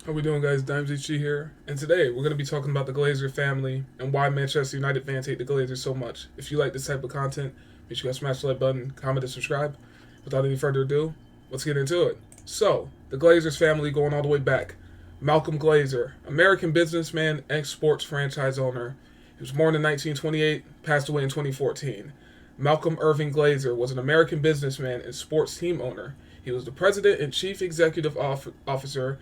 How we doing, guys? DimezHD here, and today we're going to be talking about the Glazer family and why Manchester United fans hate the Glazers so much. If you like this type of content, make sure you guys smash the like button, comment, and subscribe. Without any further ado, let's get into it. So, the Glazers family going all the way back. Malcolm Glazer, American businessman, ex-sports franchise owner. He was born in 1928, passed away in 2014. Malcolm Irving Glazer was an American businessman and sports team owner. He was the president and chief executive officer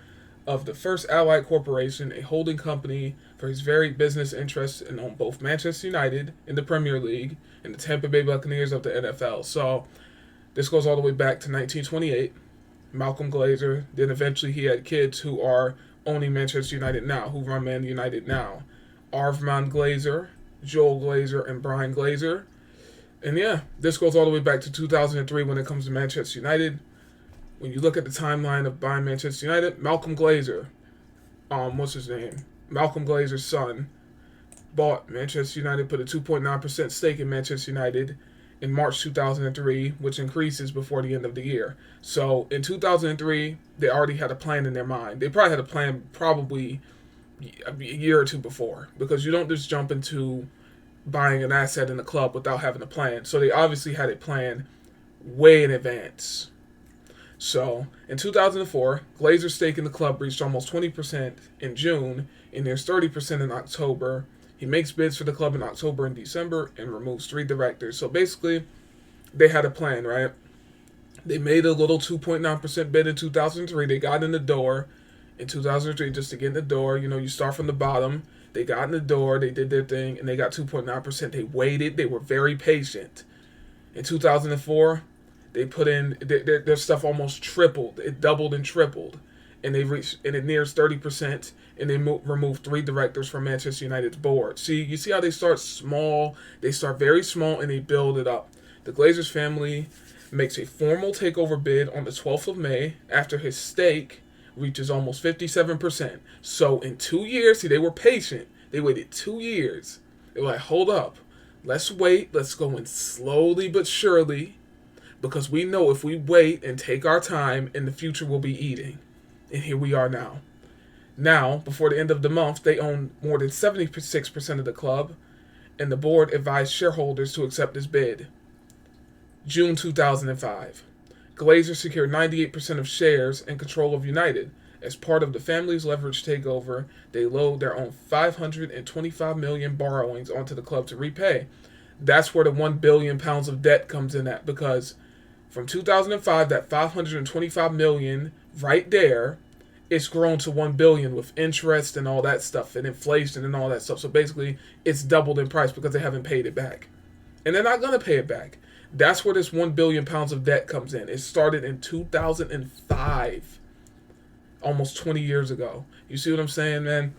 of the First Allied Corporation, a holding company for his varied business interests and owned both Manchester United in the Premier League and the Tampa Bay Buccaneers of the NFL. So this goes all the way back to 1928. Malcolm Glazer. Then eventually he had kids who are owning Manchester United now, who run Man United now. Avram Glazer, Joel Glazer, and Brian Glazer. And yeah, this goes all the way back to 2003 when it comes to Manchester United. When you look at the timeline of buying Manchester United, Malcolm Glazer, what's his name? Malcolm Glazer's son, bought Manchester United, put a 2.9% stake in Manchester United in March 2003, which increases before the end of the year. So in 2003, they already had a plan in their mind. They probably had a plan probably a year or two before, because you don't just jump into buying an asset in the club without having a plan. So they obviously had a plan way in advance. So, in 2004, Glazer's stake in the club reached almost 20% in June and nears 30% in October. He makes bids for the club in October and December and removes 3 directors. So basically, they had a plan, right? They made a little 2.9% bid in 2003. They got in the door in 2003 just to get in the door. You know, you start from the bottom. They got in the door, they did their thing, and they got 2.9%. They waited, they were very patient. In 2004, they put in their stuff almost tripled. It doubled and tripled, and they reached and it nears 30%. And they removed 3 directors from Manchester United's board. See, you see how they start small. They start very small and they build it up. The Glazers family makes a formal takeover bid on the 12th of May after his stake reaches almost 57%. So in 2 years, see, they were patient. They waited 2 years. They were like, hold up, let's wait. Let's go in slowly but surely, because we know if we wait and take our time, in the future we'll be eating. And here we are now. Now, before the end of the month, they own more than 76% of the club, and the board advised shareholders to accept this bid. June 2005. Glazer secured 98% of shares and control of United. As part of the family's leverage takeover, they load their own 525 million borrowings onto the club to repay. That's where the 1 billion pounds of debt comes in at, because from 2005, that 525 million right there, it's grown to 1 billion with interest and all that stuff and inflation and all that stuff. So basically, it's doubled in price because they haven't paid it back. And they're not going to pay it back. That's where this 1 billion pounds of debt comes in. It started in 2005, almost 20 years ago. You see what I'm saying, man?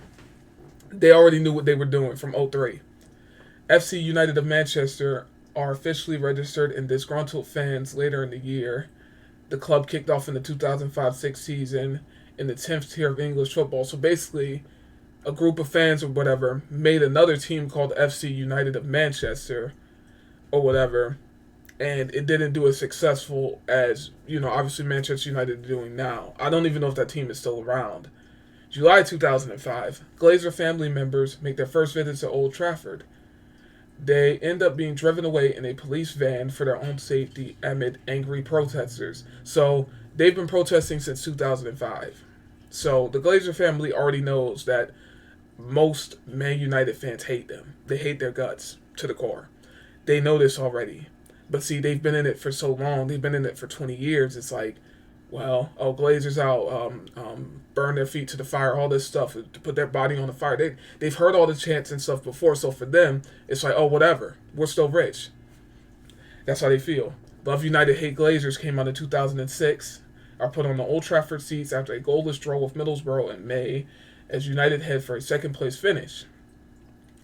They already knew what they were doing from '03. FC United of Manchester are officially registered in disgruntled fans later in the year. The club kicked off in the 2005-06 season in the 10th tier of English football. So basically, a group of fans or whatever made another team called FC United of Manchester or whatever, and it didn't do as successful as, obviously Manchester United are doing now. I don't even know if that team is still around. July 2005, Glazer family members make their first visit to Old Trafford. They end up being driven away in a police van for their own safety amid angry protesters. So they've been protesting since 2005. So the Glazer family already knows that most Man United fans hate them. They hate their guts to the core. They know this already. But see, they've been in it for so long. They've been in it for 20 years. It's like, well, oh, Glazers out, burn their feet to the fire, all this stuff, to put their body on the fire. They've heard all the chants and stuff before, so for them, it's like, oh, whatever, we're still rich. That's how they feel. Love United Hate Glazers came out in 2006, are put on the Old Trafford seats after a goalless draw with Middlesbrough in May, as United head for a second-place finish.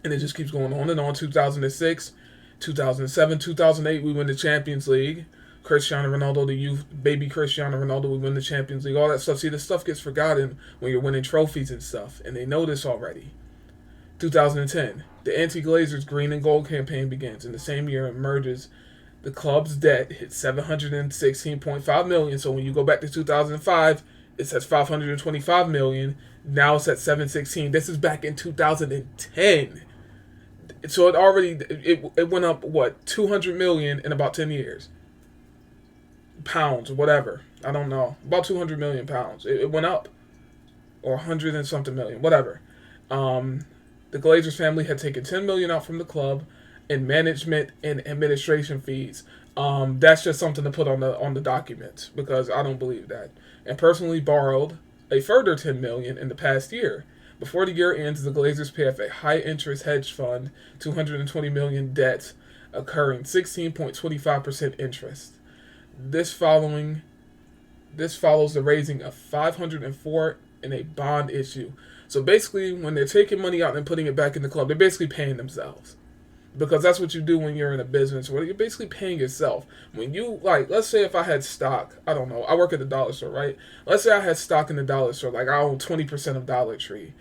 And it just keeps going on and on. 2006, 2007, 2008, we win the Champions League. Cristiano Ronaldo, the youth, baby Cristiano Ronaldo, we win the Champions League, all that stuff. See, this stuff gets forgotten when you're winning trophies and stuff, and they know this already. 2010, the anti-Glazers green and gold campaign begins. In the same year, emerges the club's debt hit 716.5 million. So when you go back to 2005, It says 525 million. Now it's at 716. This is back in 2010. So it went up what 200 million in about 10 years. Pounds, whatever. I don't know. About 200 million pounds. It went up, or 100 and something million, whatever. The Glazers family had taken 10 million out from the club in management and administration fees. That's just something to put on the documents, because I don't believe that. And personally borrowed a further 10 million in the past year. Before the year ends, the Glazers pay off a high-interest hedge fund 220 million debt, occurring 16.25% interest. This follows the raising of 504 in a bond issue. So basically, when they're taking money out and putting it back in the club, they're basically paying themselves. Because that's what you do when you're in a business where you're basically paying yourself. When you, like, let's say if I had stock, I don't know, I work at the dollar store, right? Let's say I had stock in the dollar store, like I own 20% of Dollar Tree.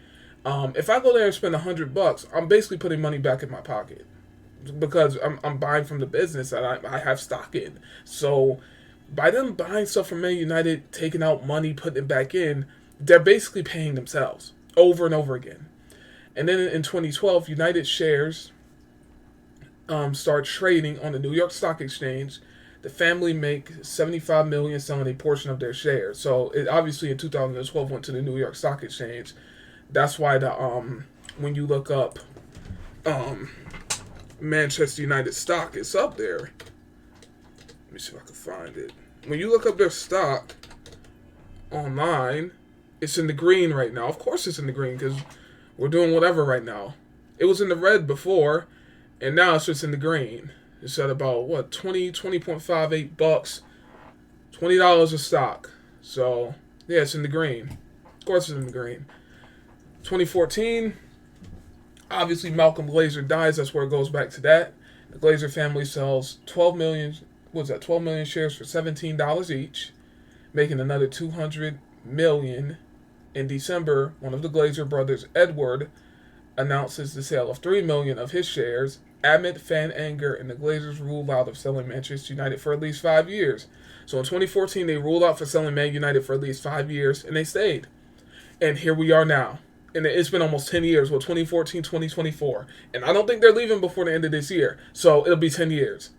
If I go there and spend $100, I'm basically putting money back in my pocket, because I'm buying from the business that I have stock in. So by them buying stuff from Man United, taking out money, putting it back in, they're basically paying themselves over and over again. And then in 2012, United shares start trading on the New York Stock Exchange. The family make $75 million selling a portion of their shares. So it obviously in 2012 went to the New York Stock Exchange. That's why the when you look up Manchester United stock, it's up there. Let me see if I can find it. When you look up their stock online, it's in the green right now. Of course it's in the green, because we're doing whatever right now. It was in the red before, and now it's just in the green. It's at about, what, 20.58 bucks, $20 a stock. So, yeah, it's in the green. Of course it's in the green. 2014, obviously Malcolm Glazer dies. That's where it goes back to that. The Glazer family sells 12 million shares for $17 each, making another 200 million. In December, one of the Glazer brothers, Edward, announces the sale of 3 million of his shares. Amid fan anger, and the Glazers ruled out of selling Manchester United for at least 5 years. So in 2014, they ruled out for selling Man United for at least 5 years, and they stayed. And here we are now. And it's been almost 10 years, well, 2014, 2024. And I don't think they're leaving before the end of this year. So it'll be 10 years.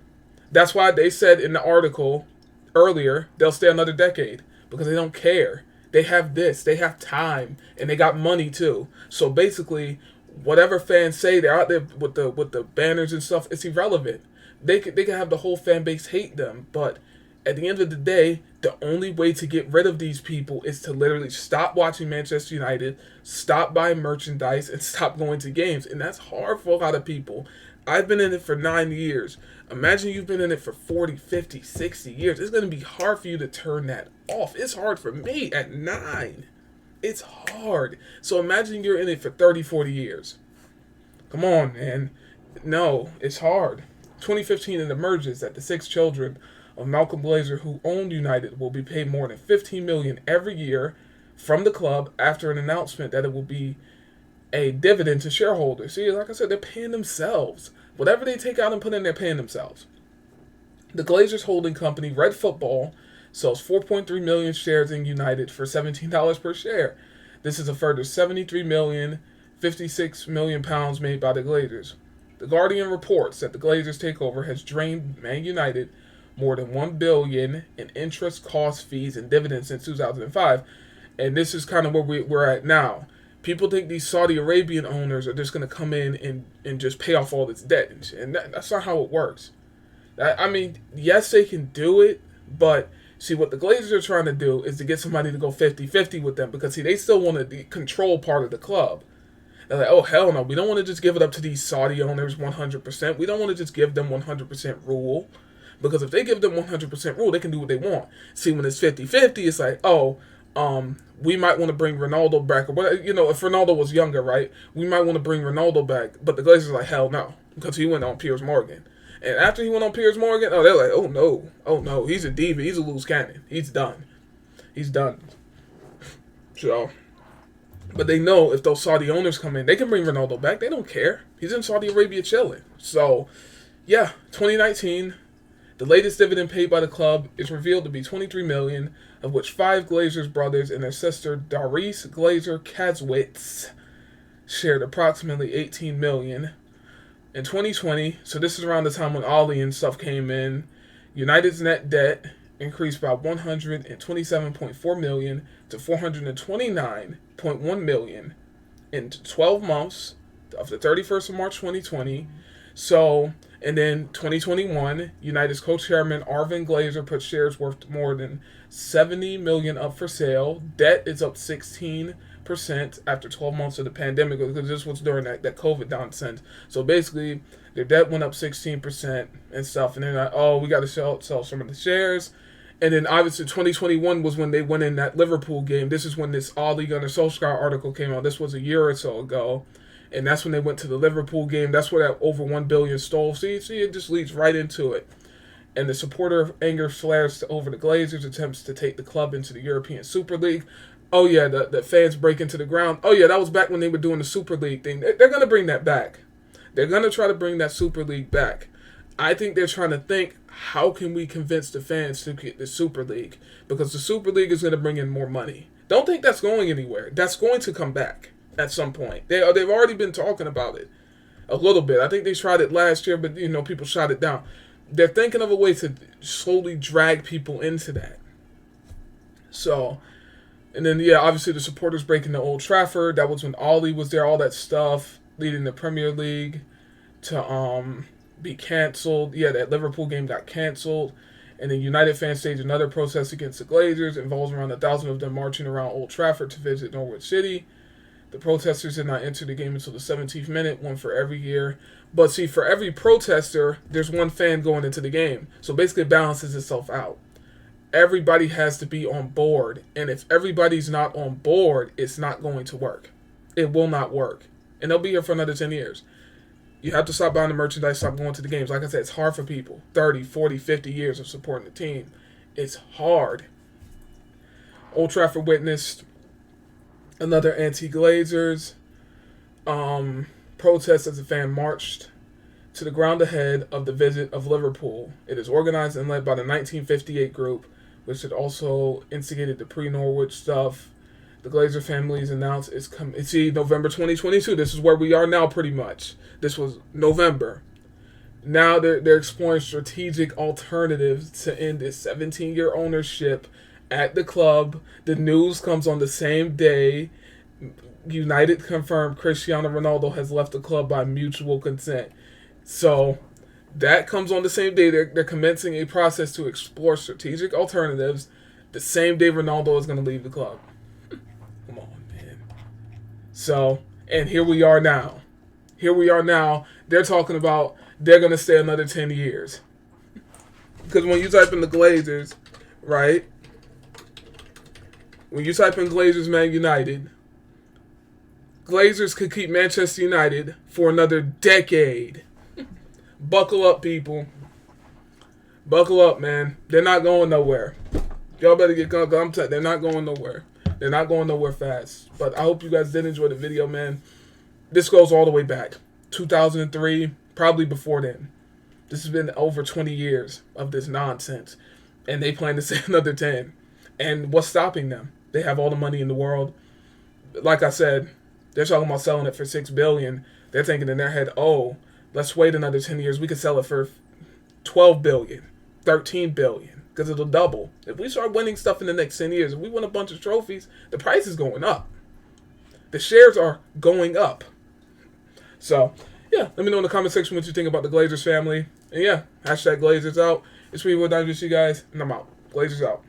That's why they said in the article earlier, they'll stay another decade, because they don't care. They have this, they have time, and they got money too. So basically, whatever fans say, they're out there with the banners and stuff, it's irrelevant. They can have the whole fan base hate them, but at the end of the day, the only way to get rid of these people is to literally stop watching Manchester United, stop buying merchandise, and stop going to games. And that's hard for a lot of people. I've been in it for 9 years. Imagine you've been in it for 40, 50, 60 years. It's going to be hard for you to turn that off. It's hard for me at 9. It's hard. So imagine you're in it for 30, 40 years. Come on, man. No, it's hard. 2015, it emerges that the 6 children of Malcolm Glazer, who owned United, will be paid more than $15 million every year from the club after an announcement that it will be a dividend to shareholders. See, like I said, they're paying themselves. Whatever they take out and put in, they're paying themselves. The Glazers holding company, Red Football, sells 4.3 million shares in United for $17 per share. This is a further 73 million, 56 million pounds made by the Glazers. The Guardian reports that the Glazers takeover has drained Man United more than $1 billion in interest, costs, fees, and dividends since 2005. And this is kind of where we're at now. People think these Saudi Arabian owners are just going to come in and just pay off all this debt and shit. And that's not how it works. I mean, yes, they can do it, but see, what the Glazers are trying to do is to get somebody to go 50-50 with them, because, see, they still want to control part of the club. They're like, oh, hell no, we don't want to just give it up to these Saudi owners 100%. We don't want to just give them 100% rule, because if they give them 100% rule, they can do what they want. See, when it's 50-50, it's like, oh, we might want to bring Ronaldo back, or what, you know, if Ronaldo was younger, right, we might want to bring Ronaldo back, but the Glazers are like, hell no, because he went on Piers Morgan. And after he went on Piers Morgan, oh, they're like, oh no, he's a diva, he's a loose cannon, he's done. So, but they know if those Saudi owners come in, they can bring Ronaldo back, they don't care. He's in Saudi Arabia chilling. So, yeah, 2019, The latest dividend paid by the club is revealed to be $23 million, of which 5 Glazers brothers and their sister Doris Glazer Kazwitz shared approximately $18 million. In 2020, so this is around the time when Ollie and stuff came in, United's net debt increased by $127.4 million to $429.1 million in 12 months of the 31st of March 2020. So, and then 2021, United's co-chairman Arvin Glazer put shares worth more than $70 million up for sale. Debt is up 16% after 12 months of the pandemic, because this was during that COVID nonsense. So basically, their debt went up 16% and stuff. And then like, oh, we got to sell some of the shares. And then obviously 2021 was when they went in that Liverpool game. This is when this Ole Gunnar Solskjaer article came out. This was a year or so ago. And that's when they went to the Liverpool game. That's where that over $1 billion stole. See, it just leads right into it. And the supporter anger flares over the Glazers' attempts to take the club into the European Super League. Oh, yeah, the fans break into the ground. Oh, yeah, that was back when they were doing the Super League thing. They're going to bring that back. They're going to try to bring that Super League back. I think they're trying to think, how can we convince the fans to get the Super League? Because the Super League is going to bring in more money. Don't think that's going anywhere. That's going to come back at some point. They've already been talking about it a little bit. I think they tried it last year, but people shot it down. They're thinking of a way to slowly drag people into that. So, and then obviously the supporters breaking the Old Trafford. That was when Ollie was there. All that stuff leading the Premier League to be canceled. Yeah, that Liverpool game got canceled. And then United fans staged another protest against the Glazers. Involves around 1,000 of them marching around Old Trafford to visit Norwich City. The protesters did not enter the game until the 17th minute, one for every year. But see, for every protester, there's one fan going into the game. So basically it balances itself out. Everybody has to be on board. And if everybody's not on board, it's not going to work. It will not work. And they'll be here for another 10 years. You have to stop buying the merchandise, stop going to the games. Like I said, it's hard for people. 30, 40, 50 years of supporting the team. It's hard. Old Trafford witnessed another anti-Glazers protest as the fan marched to the ground ahead of the visit of Liverpool. It is organized and led by the 1958 group, which had also instigated the pre-Norwich stuff. The Glazer families announced it's coming. See, November 2022. This is where we are now, pretty much. This was November. Now they're exploring strategic alternatives to end this 17-year ownership at the club. The news comes on the same day. United confirmed Cristiano Ronaldo has left the club by mutual consent. So that comes on the same day. They're commencing a process to explore strategic alternatives the same day Ronaldo is going to leave the club. Come on, man. So, and here we are now. They're talking about they're going to stay another 10 years. Because when you type in the Glazers, right? When you type in Glazers Man United, Glazers could keep Manchester United for another decade. Buckle up, people. Buckle up, man. They're not going nowhere. Y'all better get going. They're not going nowhere. They're not going nowhere fast. But I hope you guys did enjoy the video, man. This goes all the way back. 2003, probably before then. This has been over 20 years of this nonsense. And they plan to stay another 10. And what's stopping them? They have all the money in the world. Like I said, they're talking about selling it for $6 billion. They're thinking in their head, oh, let's wait another 10 years. We could sell it for $12 billion, $13 billion, because it'll double. If we start winning stuff in the next 10 years, if we win a bunch of trophies, the price is going up. The shares are going up. So, yeah, let me know in the comment section what you think about the Glazers family. And yeah, hashtag Glazers out. It's me with DimezHD, guys, and I'm out. Glazers out.